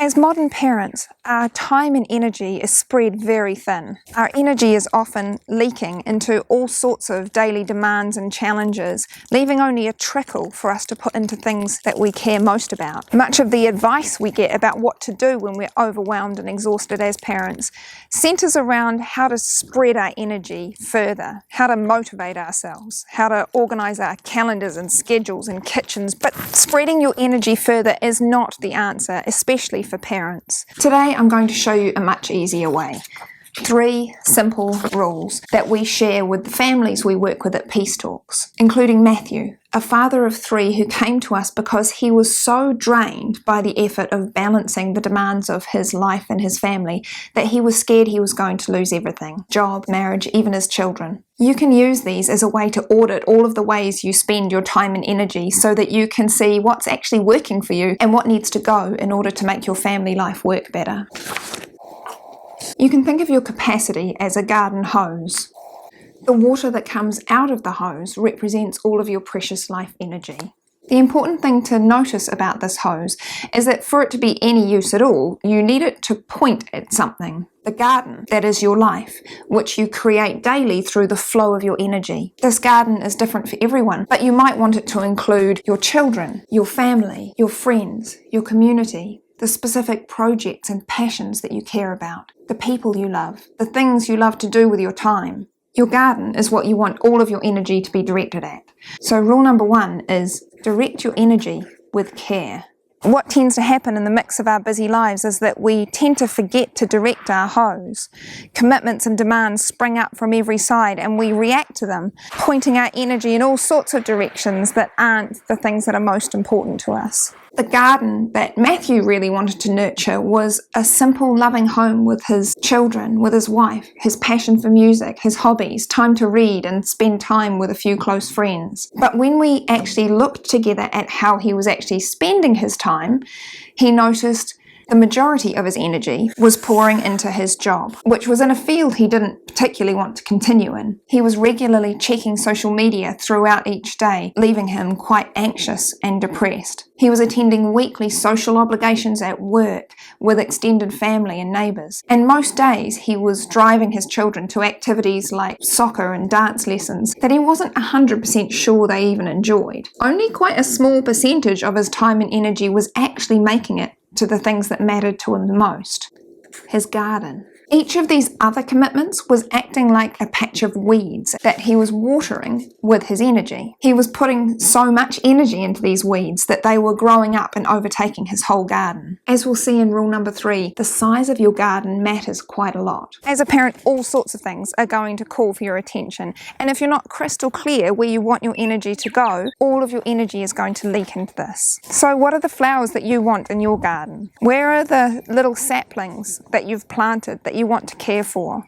As modern parents, our time and energy is spread very thin. Our energy is often leaking into all sorts of daily demands and challenges, leaving only a trickle for us to put into things that we care most about. Much of the advice we get about what to do when we're overwhelmed and exhausted as parents centres around how to spread our energy further, how to motivate ourselves, how to organise our calendars and schedules and kitchens. But spreading your energy further is not the answer, especially for parents. Today I'm going to show you a much easier way. 3 simple rules that we share with the families we work with at Peace Talks, including Matthew, a father of 3 who came to us because he was so drained by the effort of balancing the demands of his life and his family that he was scared he was going to lose everything: job, marriage, even his children. You can use these as a way to audit all of the ways you spend your time and energy so that you can see what's actually working for you and what needs to go in order to make your family life work better. You can think of your capacity as a garden hose. The water that comes out of the hose represents all of your precious life energy. The important thing to notice about this hose is that for it to be any use at all, you need it to point at something. The garden, that is your life, which you create daily through the flow of your energy. This garden is different for everyone, but you might want it to include your children, your family, your friends, your community, the specific projects and passions that you care about, the people you love, the things you love to do with your time. Your garden is what you want all of your energy to be directed at. So rule number 1 is direct your energy with care. What tends to happen in the mix of our busy lives is that we tend to forget to direct our hose. Commitments and demands spring up from every side and we react to them, pointing our energy in all sorts of directions that aren't the things that are most important to us. The garden that Matthew really wanted to nurture was a simple, loving home with his children, with his wife, his passion for music, his hobbies, time to read and spend time with a few close friends. But when we actually looked together at how he was actually spending his time, he noticed the majority of his energy was pouring into his job, which was in a field he didn't particularly want to continue in. He was regularly checking social media throughout each day, leaving him quite anxious and depressed. He was attending weekly social obligations at work with extended family and neighbours. And most days he was driving his children to activities like soccer and dance lessons that he wasn't 100% sure they even enjoyed. Only quite a small percentage of his time and energy was actually making it to the things that mattered to him the most: his garden. Each of these other commitments was acting like a patch of weeds that he was watering with his energy. He was putting so much energy into these weeds that they were growing up and overtaking his whole garden. As we'll see in rule number 3, the size of your garden matters quite a lot. As a parent, all sorts of things are going to call for your attention, and if you're not crystal clear where you want your energy to go, all of your energy is going to leak into this. So what are the flowers that you want in your garden? Where are the little saplings that you've planted that you want to care for?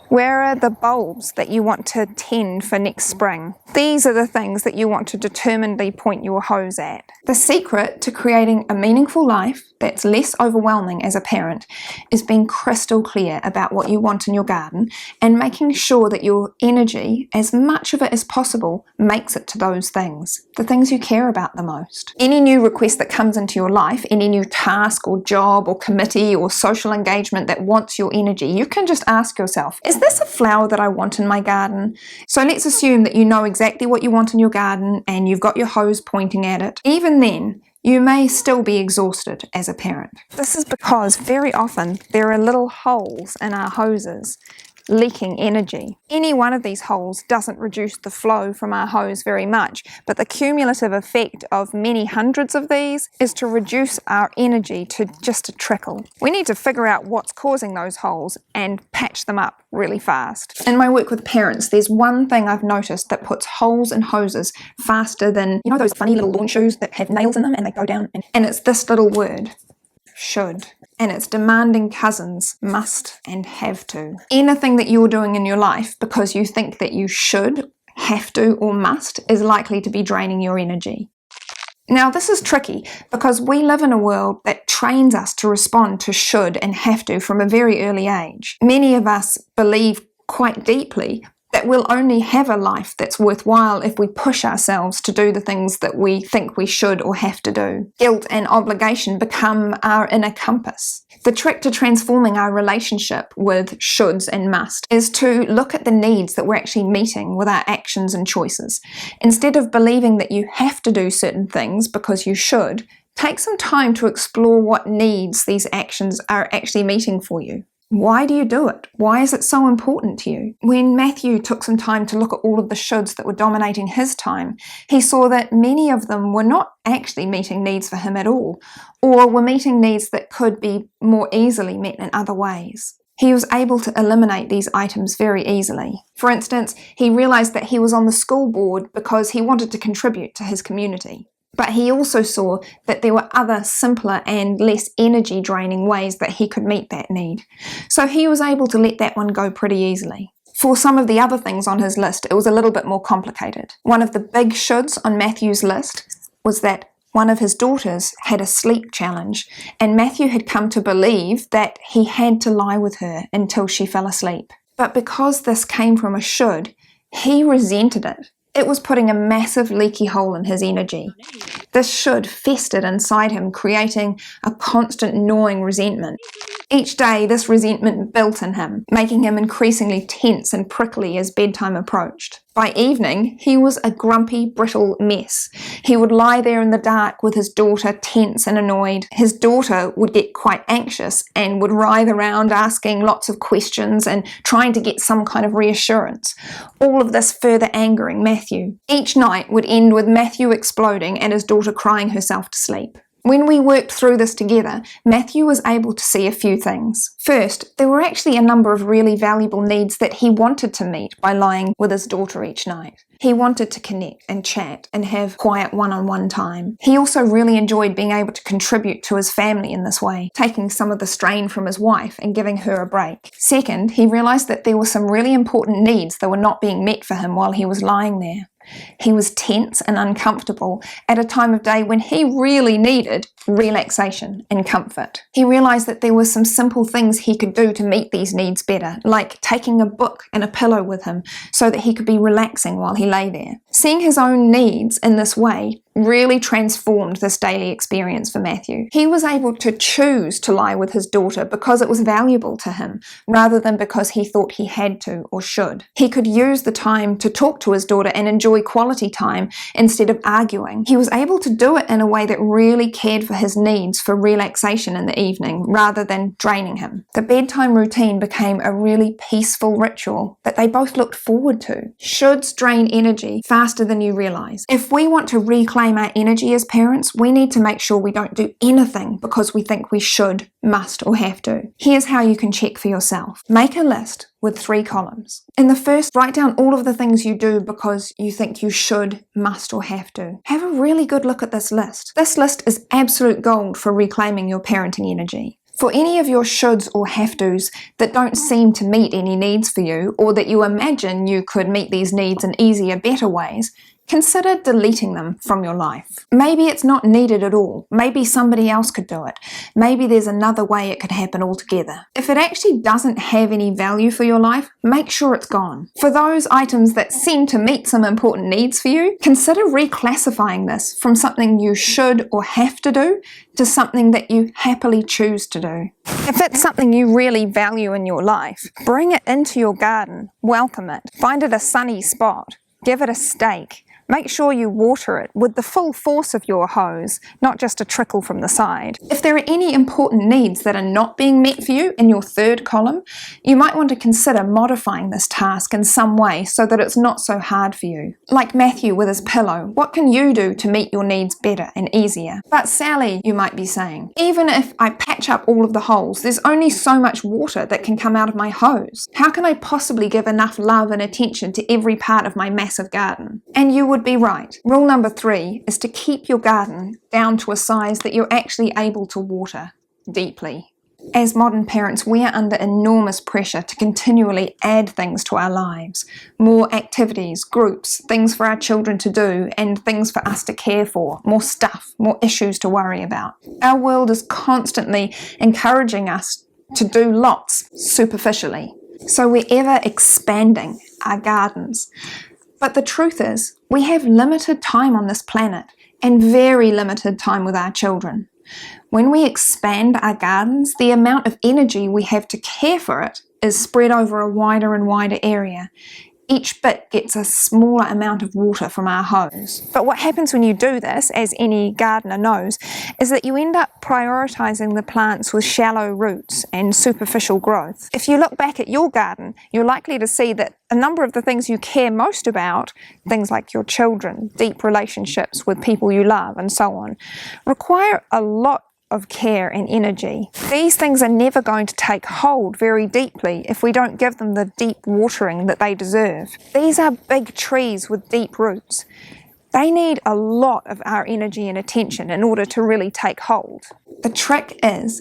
Where are the bulbs that you want to tend for next spring? These are the things that you want to determinedly point your hose at. The secret to creating a meaningful life that's less overwhelming as a parent is being crystal clear about what you want in your garden and making sure that your energy, as much of it as possible, makes it to those things, the things you care about the most. Any new request that comes into your life, any new task or job or committee or social engagement that wants your energy, you can just ask yourself, is this a flower that I want in my garden? So let's assume that you know exactly what you want in your garden and you've got your hose pointing at it. Even then, you may still be exhausted as a parent. This is because very often there are little holes in our hoses leaking energy. Any one of these holes doesn't reduce the flow from our hose very much, but the cumulative effect of many hundreds of these is to reduce our energy to just a trickle. We need to figure out what's causing those holes and patch them up really fast. In my work with parents, there's one thing I've noticed that puts holes in hoses faster than, you know, those funny little lawn shoes that have nails in them and they go down, and it's this little word: should. And it's demanding cousins: must and have to. Anything that you're doing in your life because you think that you should, have to, or must is likely to be draining your energy. Now, this is tricky because we live in a world that trains us to respond to should and have to from a very early age. Many of us believe quite deeply that we'll only have a life that's worthwhile if we push ourselves to do the things that we think we should or have to do. Guilt and obligation become our inner compass. The trick to transforming our relationship with shoulds and must is to look at the needs that we're actually meeting with our actions and choices. Instead of believing that you have to do certain things because you should, take some time to explore what needs these actions are actually meeting for you. Why do you do it? Why is it so important to you? When Matthew took some time to look at all of the shoulds that were dominating his time, he saw that many of them were not actually meeting needs for him at all, or were meeting needs that could be more easily met in other ways. He was able to eliminate these items very easily. For instance, he realized that he was on the school board because he wanted to contribute to his community. But he also saw that there were other simpler and less energy draining ways that he could meet that need. So he was able to let that one go pretty easily. For some of the other things on his list, it was a little bit more complicated. One of the big shoulds on Matthew's list was that one of his daughters had a sleep challenge, and Matthew had come to believe that he had to lie with her until she fell asleep. But because this came from a should, he resented it. It was putting a massive leaky hole in his energy. This should festered inside him, creating a constant gnawing resentment. Each day, this resentment built in him, making him increasingly tense and prickly as bedtime approached. By evening, he was a grumpy, brittle mess. He would lie there in the dark with his daughter, tense and annoyed. His daughter would get quite anxious and would writhe around asking lots of questions and trying to get some kind of reassurance. All of this further angering Matthew. Each night would end with Matthew exploding and his daughter crying herself to sleep. When we worked through this together, Matthew was able to see a few things. First, there were actually a number of really valuable needs that he wanted to meet by lying with his daughter each night. He wanted to connect and chat and have quiet one-on-one time. He also really enjoyed being able to contribute to his family in this way, taking some of the strain from his wife and giving her a break. Second, he realized that there were some really important needs that were not being met for him while he was lying there. He was tense and uncomfortable at a time of day when he really needed relaxation and comfort. He realized that there were some simple things he could do to meet these needs better, like taking a book and a pillow with him so that he could be relaxing while he lay there. Seeing his own needs in this way really transformed this daily experience for Matthew. He was able to choose to lie with his daughter because it was valuable to him, rather than because he thought he had to or should. He could use the time to talk to his daughter and enjoy quality time instead of arguing. He was able to do it in a way that really cared for his needs for relaxation in the evening, rather than draining him. The bedtime routine became a really peaceful ritual that they both looked forward to. Shoulds drain energy faster than you realize. If we want to reclaim our energy as parents, we need to make sure we don't do anything because we think we should, must, or have to. Here's how you can check for yourself. Make a list with 3 columns. In the first, write down all of the things you do because you think you should, must, or have to. Have a really good look at this list. This list is absolute gold for reclaiming your parenting energy. For any of your shoulds or have-tos that don't seem to meet any needs for you, or that you imagine you could meet these needs in easier, better ways, consider deleting them from your life. Maybe it's not needed at all. Maybe somebody else could do it. Maybe there's another way it could happen altogether. If it actually doesn't have any value for your life, make sure it's gone. For those items that seem to meet some important needs for you, consider reclassifying this from something you should or have to do to something that you happily choose to do. If it's something you really value in your life, bring it into your garden, welcome it, find it a sunny spot, give it a stake. Make sure you water it with the full force of your hose, not just a trickle from the side. If there are any important needs that are not being met for you in your 3rd column, you might want to consider modifying this task in some way so that it's not so hard for you. Like Matthew with his pillow, what can you do to meet your needs better and easier? But Sally, you might be saying, even if I patch up all of the holes, there's only so much water that can come out of my hose. How can I possibly give enough love and attention to every part of my massive garden? And you would be right. Rule number 3 is to keep your garden down to a size that you're actually able to water deeply. As modern parents, we are under enormous pressure to continually add things to our lives. More activities, groups, things for our children to do, and things for us to care for. More stuff, more issues to worry about. Our world is constantly encouraging us to do lots superficially. So we're ever expanding our gardens. But the truth is, we have limited time on this planet and very limited time with our children. When we expand our gardens, the amount of energy we have to care for it is spread over a wider and wider area. Each bit gets a smaller amount of water from our hose. But what happens when you do this, as any gardener knows, is that you end up prioritising the plants with shallow roots and superficial growth. If you look back at your garden, you're likely to see that a number of the things you care most about, things like your children, deep relationships with people you love, and so on, require a lot of care and energy. These things are never going to take hold very deeply if we don't give them the deep watering that they deserve. These are big trees with deep roots. They need a lot of our energy and attention in order to really take hold. The trick is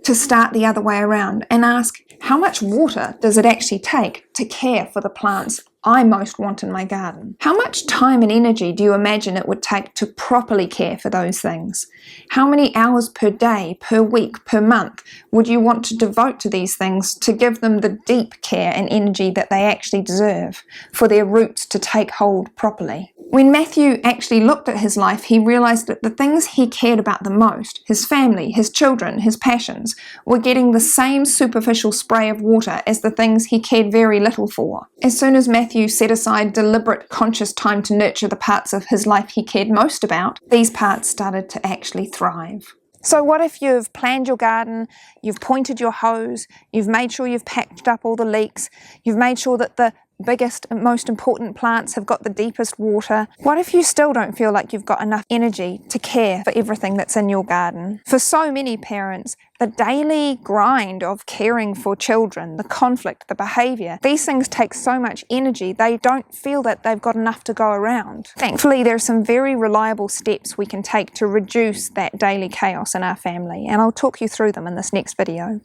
to start the other way around and ask, how much water does it actually take to care for the plants I most want in my garden? How much time and energy do you imagine it would take to properly care for those things? How many hours per day, per week, per month would you want to devote to these things to give them the deep care and energy that they actually deserve for their roots to take hold properly? When Matthew actually looked at his life, he realised that the things he cared about the most, his family, his children, his passions, were getting the same superficial spray of water as the things he cared very little for. As soon as Matthew set aside deliberate, conscious time to nurture the parts of his life he cared most about, these parts started to actually thrive. So what if you've planned your garden, you've pointed your hose, you've made sure you've patched up all the leaks, you've made sure that the biggest and most important plants have got the deepest water? What if you still don't feel like you've got enough energy to care for everything that's in your garden? For so many parents, the daily grind of caring for children, the conflict, the behaviour, these things take so much energy they don't feel that they've got enough to go around. Thankfully, there are some very reliable steps we can take to reduce that daily chaos in our family, and I'll talk you through them in this next video.